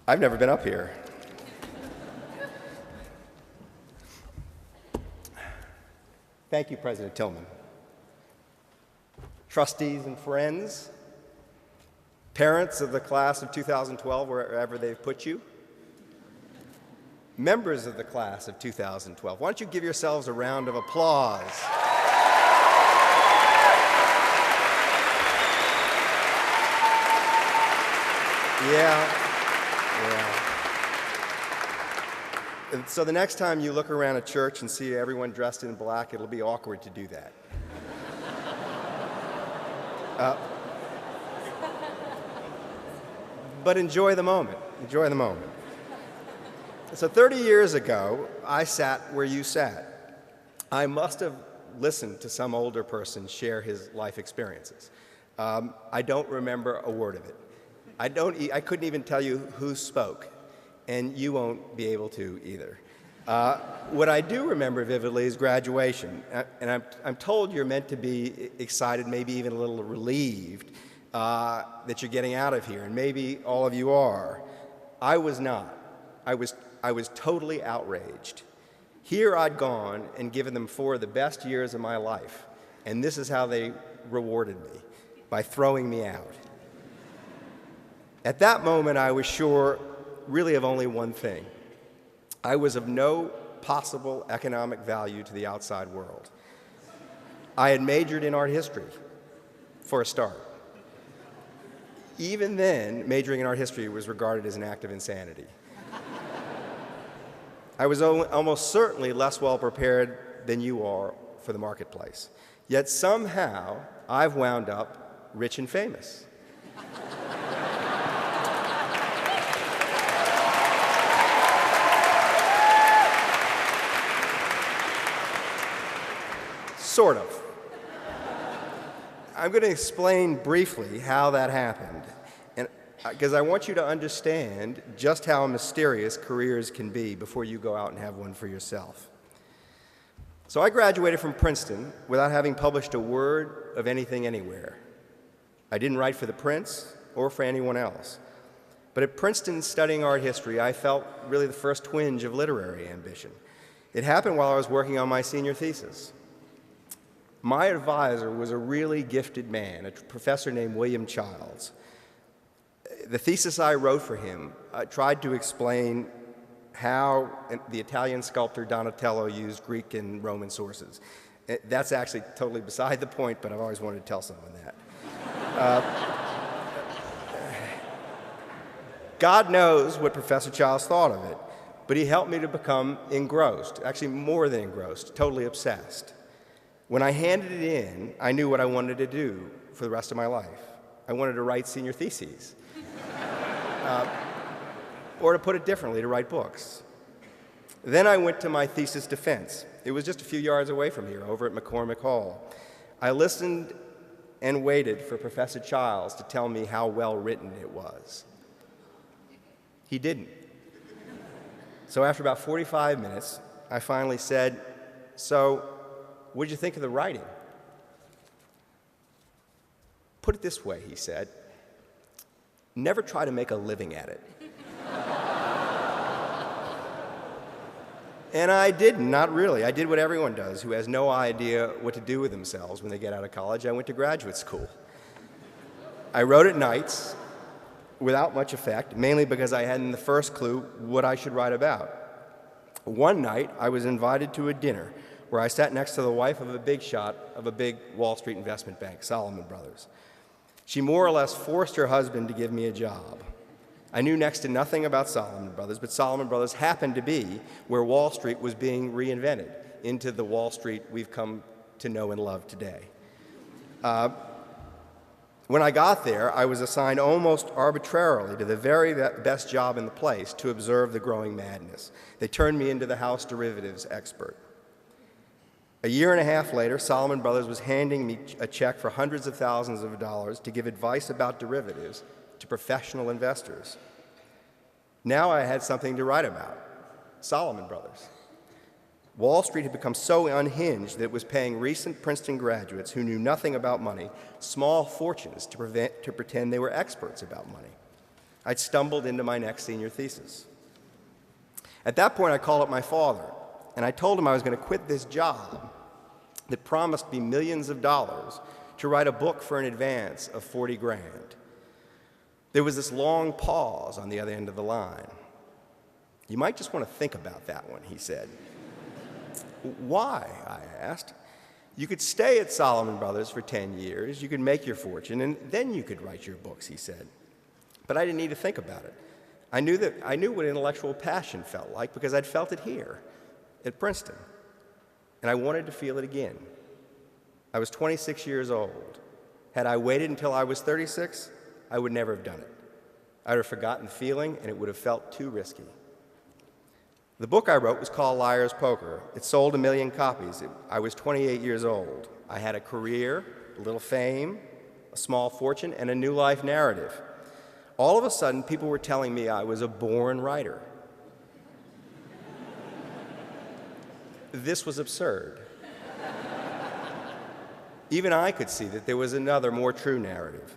I've never been up here. Thank you, President Tillman. Trustees and friends, parents of the class of 2012, wherever they've put you, members of the class of 2012, why don't you give yourselves a round of applause? Yeah. So the next time you look around a church and see everyone dressed in black, it'll be awkward to do that. But enjoy the moment. Enjoy the moment. So 30 years ago, I sat where you sat. I must have listened to some older person share his life experiences. I don't remember a word of it. I couldn't even tell you who spoke, and you won't be able to either. What I do remember vividly is graduation, and I'm told you're meant to be excited, maybe even a little relieved that you're getting out of here, and maybe all of you are. I was not. I was totally outraged. Here I'd gone and given them 4 of the best years of my life, and this is how they rewarded me, by throwing me out. At that moment, I was sure really of only one thing. I was of no possible economic value to the outside world. I had majored in art history, for a start. Even then, majoring in art history was regarded as an act of insanity. I was almost certainly less well prepared than you are for the marketplace. Yet somehow, I've wound up rich and famous. Sort of. I'm going to explain briefly how that happened, and because I want you to understand just how mysterious careers can be before you go out and have one for yourself. So I graduated from Princeton without having published a word of anything anywhere. I didn't write for the Prince or for anyone else. But at Princeton, studying art history, I felt really the first twinge of literary ambition. It happened while I was working on my senior thesis. My advisor was a really gifted man, a professor named William Childs. The thesis I wrote for him tried to explain how the Italian sculptor Donatello used Greek and Roman sources. That's actually totally beside the point, but I've always wanted to tell someone that. God knows what Professor Childs thought of it, but he helped me to become engrossed, actually more than engrossed, totally obsessed. When I handed it in, I knew what I wanted to do for the rest of my life. I wanted to write senior theses. Or to put it differently, to write books. Then I went to my thesis defense. It was just a few yards away from here, over at McCormick Hall. I listened and waited for Professor Childs to tell me how well written it was. He didn't. So after about 45 minutes, I finally said, "So, what did you think of the writing?" "Put it this way," he said, "never try to make a living at it." And I didn't, not really. I did what everyone does who has no idea what to do with themselves when they get out of college. I went to graduate school. I wrote at nights without much effect, mainly because I hadn't the first clue what I should write about. One night, I was invited to a dinner where I sat next to the wife of a big shot of a big Wall Street investment bank, Salomon Brothers. She more or less forced her husband to give me a job. I knew next to nothing about Salomon Brothers, but Salomon Brothers happened to be where Wall Street was being reinvented into the Wall Street we've come to know and love today. When I got there, I was assigned almost arbitrarily to the very best job in the place to observe the growing madness. They turned me into the house derivatives expert. A year and a half later, Salomon Brothers was handing me a check for hundreds of thousands of dollars to give advice about derivatives to professional investors. Now I had something to write about, Salomon Brothers. Wall Street had become so unhinged that it was paying recent Princeton graduates who knew nothing about money small fortunes to pretend they were experts about money. I'd stumbled into my next senior thesis. At that point, I called up my father, and I told him I was going to quit this job that promised me millions of dollars to write a book for an advance of 40 grand. There was this long pause on the other end of the line. "You might just want to think about that one," he said. "Why?" I asked. "You could stay at Salomon Brothers for 10 years, you could make your fortune, and then you could write your books," he said. But I didn't need to think about it. I knew what intellectual passion felt like because I'd felt it here at Princeton, and I wanted to feel it again. I was 26 years old. Had I waited until I was 36, I would never have done it. I would have forgotten the feeling, and it would have felt too risky. The book I wrote was called Liar's Poker. It sold 1 million copies. I was 28 years old. I had a career, a little fame, a small fortune, and a new life narrative. All of a sudden, people were telling me I was a born writer. This was absurd. Even I could see that there was another, more true narrative,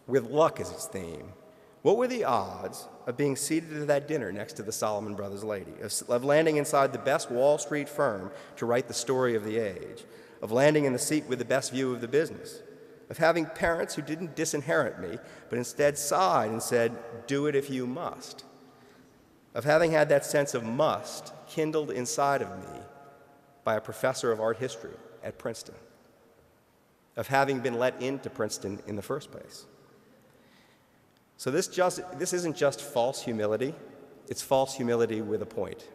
with luck as its theme. What were the odds of being seated at that dinner next to the Salomon Brothers lady, of landing inside the best Wall Street firm to write the story of the age, of landing in the seat with the best view of the business, of having parents who didn't disinherit me, but instead sighed and said, "Do it if you must," of having had that sense of must kindled inside of me by a professor of art history at Princeton, of having been let into Princeton in the first place. So this isn't just false humility, it's false humility with a point.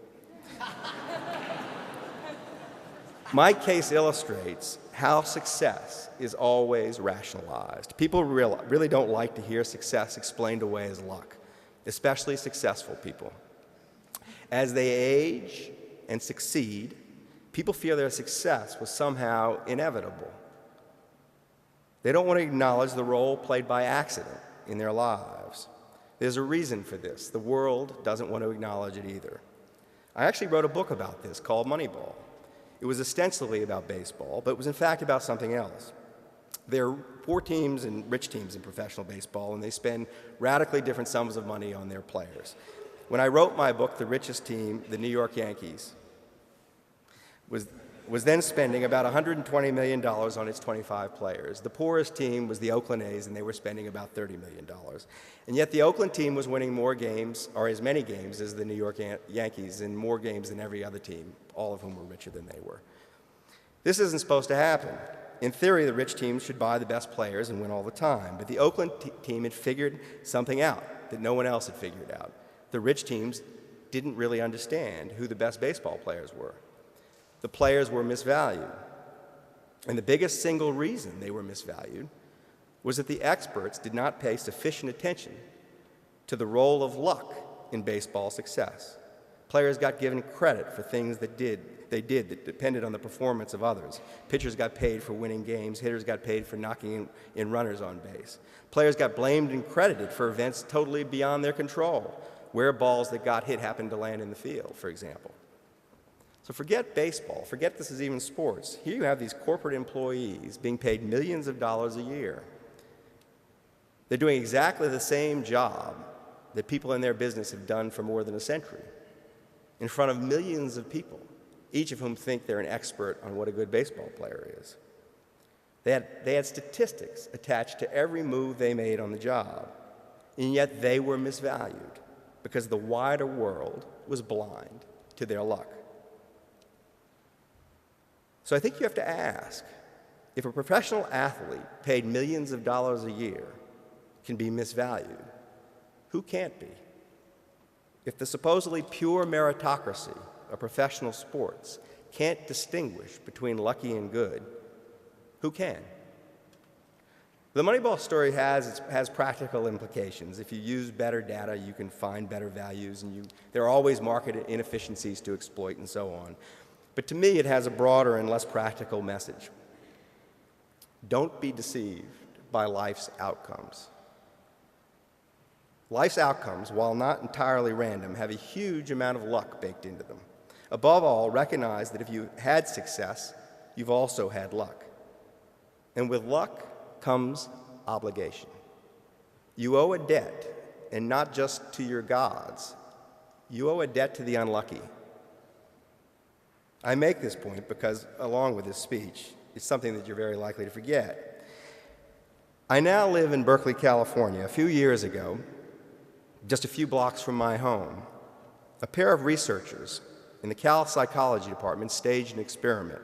My case illustrates how success is always rationalized. People really don't like to hear success explained away as luck, especially successful people. As they age and succeed, people feel their success was somehow inevitable. They don't want to acknowledge the role played by accident in their lives. There's a reason for this. The world doesn't want to acknowledge it either. I actually wrote a book about this called Moneyball. It was ostensibly about baseball, but it was in fact about something else. There are poor teams and rich teams in professional baseball, and they spend radically different sums of money on their players. When I wrote my book, the richest team, the New York Yankees, was then spending about $120 million on its 25 players. The poorest team was the Oakland A's, and they were spending about $30 million. And yet the Oakland team was winning more games, or as many games as the New York Yankees, and more games than every other team, all of whom were richer than they were. This isn't supposed to happen. In theory, the rich teams should buy the best players and win all the time. But the Oakland team had figured something out that no one else had figured out. The rich teams didn't really understand who the best baseball players were. The players were misvalued. And the biggest single reason they were misvalued was that the experts did not pay sufficient attention to the role of luck in baseball success. Players got given credit for things they did that depended on the performance of others. Pitchers got paid for winning games. Hitters got paid for knocking in runners on base. Players got blamed and credited for events totally beyond their control, where balls that got hit happened to land in the field, for example. So forget baseball, forget this is even sports. Here you have these corporate employees being paid millions of dollars a year. They're doing exactly the same job that people in their business have done for more than a century, in front of millions of people, each of whom think they're an expert on what a good baseball player is. They had statistics attached to every move they made on the job, and yet they were misvalued because the wider world was blind to their luck. So I think you have to ask, if a professional athlete paid millions of dollars a year can be misvalued, who can't be? If the supposedly pure meritocracy of professional sports can't distinguish between lucky and good, who can? The Moneyball story has practical implications. If you use better data, you can find better values, and there are always market inefficiencies to exploit and so on. But to me, it has a broader and less practical message. Don't be deceived by life's outcomes. Life's outcomes, while not entirely random, have a huge amount of luck baked into them. Above all, recognize that if you had success, you've also had luck. And with luck comes obligation. You owe a debt, and not just to your gods. You owe a debt to the unlucky. I make this point because, along with this speech, it's something that you're very likely to forget. I now live in Berkeley, California. A few years ago, just a few blocks from my home, a pair of researchers in the Cal Psychology Department staged an experiment.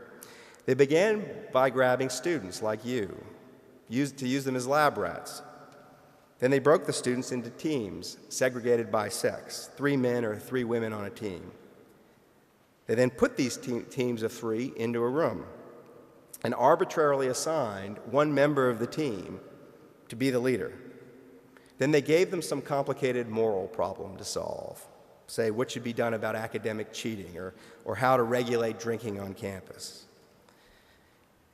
They began by grabbing students like you, to use them as lab rats. Then they broke the students into teams, segregated by sex, 3 men or 3 women on a team. They then put these teams of 3 into a room and arbitrarily assigned one member of the team to be the leader. Then they gave them some complicated moral problem to solve, say what should be done about academic cheating or how to regulate drinking on campus.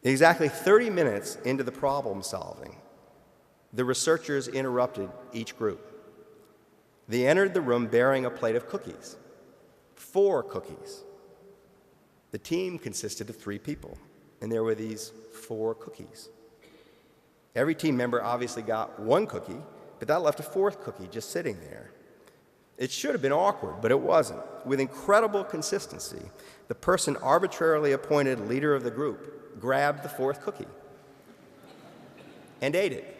Exactly 30 minutes into the problem solving, the researchers interrupted each group. They entered the room bearing a plate of cookies, 4 cookies. The team consisted of 3 people, and there were these 4 cookies. Every team member obviously got 1 cookie, but that left a 4th cookie just sitting there. It should have been awkward, but it wasn't. With incredible consistency, the person arbitrarily appointed leader of the group grabbed the 4th cookie and ate it.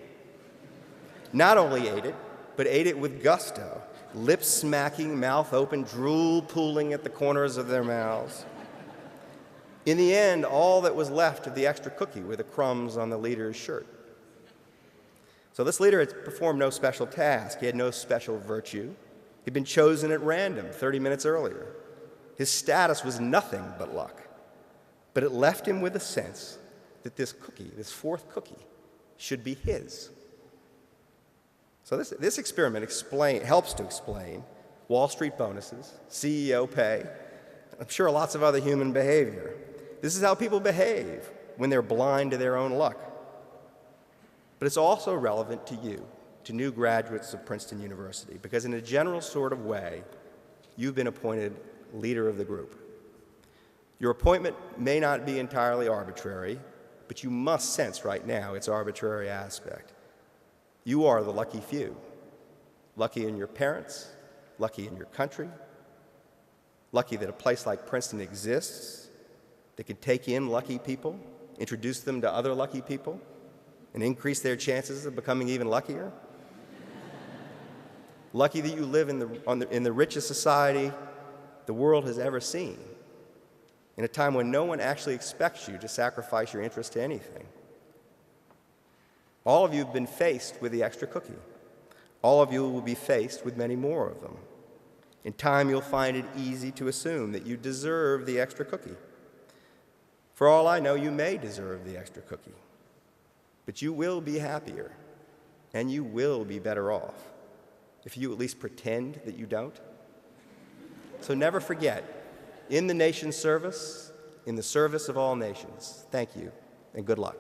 Not only ate it, but ate it with gusto, lips smacking, mouth open, drool pooling at the corners of their mouths. In the end, all that was left of the extra cookie were the crumbs on the leader's shirt. So this leader had performed no special task. He had no special virtue. He'd been chosen at random 30 minutes earlier. His status was nothing but luck. But it left him with a sense that this cookie, this 4th cookie, should be his. So this experiment helps to explain Wall Street bonuses, CEO pay, I'm sure lots of other human behavior. This is how people behave when they're blind to their own luck. But it's also relevant to you, to new graduates of Princeton University, because in a general sort of way, you've been appointed leader of the group. Your appointment may not be entirely arbitrary, but you must sense right now its arbitrary aspect. You are the lucky few. Lucky in your parents, lucky in your country, lucky that a place like Princeton exists that could take in lucky people, introduce them to other lucky people, and increase their chances of becoming even luckier. Lucky that you live in the richest society the world has ever seen, in a time when no one actually expects you to sacrifice your interest to anything. All of you have been faced with the extra cookie. All of you will be faced with many more of them. In time, you'll find it easy to assume that you deserve the extra cookie. For all I know, you may deserve the extra cookie. But you will be happier, and you will be better off if you at least pretend that you don't. So never forget, in the nation's service, in the service of all nations, thank you, and good luck.